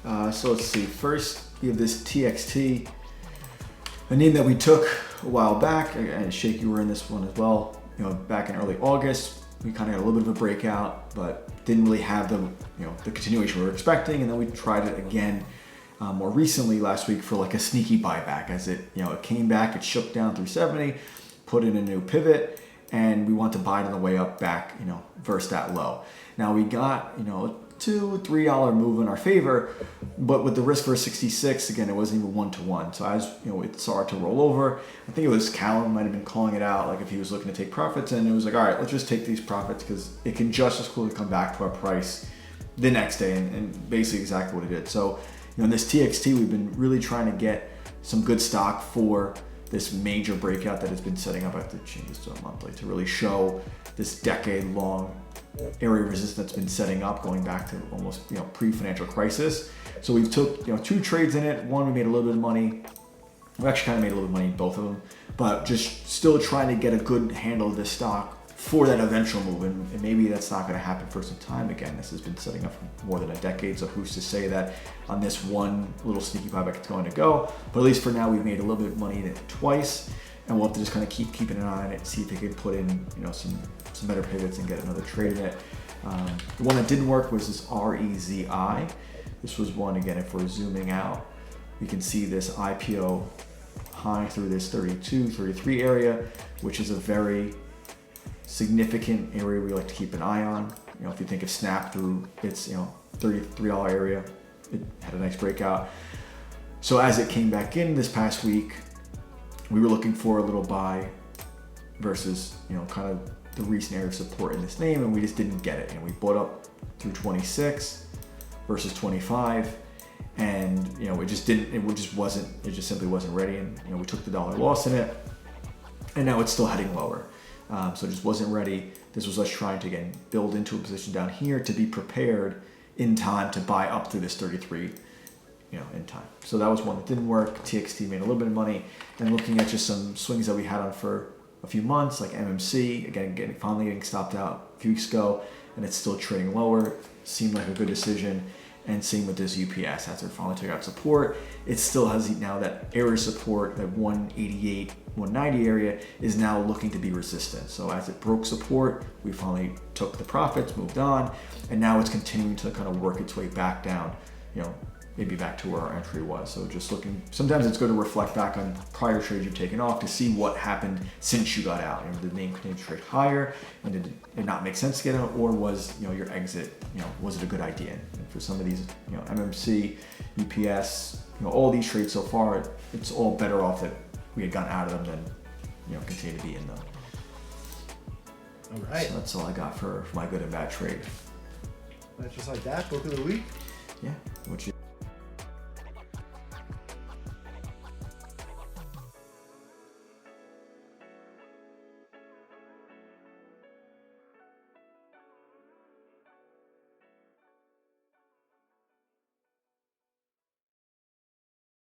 So let's see. First, we have this TXT, a name that we took a while back, and Shake, you were in this one as well. Back in early August, we kind of had a little bit of a breakout, but didn't really have the continuation we were expecting. And then we tried it again more recently last week for like a sneaky buyback, as it came back, it shook down through 70, put in a new pivot, and we want to buy it on the way up back, versus that low. Now we got, $2-3 move in our favor, but with the risk for 66, again, it wasn't even 1-to-1. So as it started to roll over, I think it was Callum might have been calling it out, like if he was looking to take profits, and it was like, all right, let's just take these profits because it can just as clearly come back to our price the next day, and basically exactly what it did. So in this TXT, we've been really trying to get some good stock for this major breakout that has been setting up. I have to change this to a monthly to really show this decade-long area of resistance that's been setting up, going back to almost pre-financial crisis. So we took 2 trades in it. One, we made a little bit of money. We actually kind of made a little bit of money in both of them, but just still trying to get a good handle of this stock for that eventual move, and maybe that's not going to happen for some time. Again, this has been setting up for more than a decade, so who's to say that on this one little sneaky buyback it's going to go. But at least for now, we've made a little bit of money in it twice, and we'll have to just kind of keep keeping an eye on it, see if we can put in some better pivots and get another trade in it. The one that didn't work was this REZI. This was one, again, if we're zooming out, we can see this IPO high through this 32, 33 area, which is a very significant area we like to keep an eye on. If you think of Snap through its $33 area, it had a nice breakout. So as it came back in this past week, we were looking for a little buy versus kind of the recent area of support in this name, and we just didn't get it. And we bought up through 26 versus 25, and it just simply wasn't ready. And we took the dollar loss in it, and now it's still heading lower. So it just wasn't ready. This was us trying to, again, build into a position down here to be prepared in time to buy up through this 33, in time. So that was one that didn't work. TXT made a little bit of money. And looking at just some swings that we had on for a few months, like MMC, again, finally getting stopped out a few weeks ago, and it's still trading lower. Seemed like a good decision. And same with this UPS, after it finally took out support, it still has now that area support, that 188, 190 area is now looking to be resistant. So as it broke support, we finally took the profits, moved on, and now it's continuing to kind of work its way back down, maybe back to where our entry was. So just looking, sometimes it's good to reflect back on prior trades you've taken off to see what happened since you got out. Did the name continue to trade higher, and did it not make sense to get out, or was your exit, was it a good idea? And for some of these, MMC, UPS, all these trades so far, it's all better off that we had gotten out of them than continue to be in them. All right. So that's all I got for my good and bad trade. Just like that, book of the week. Yeah. What you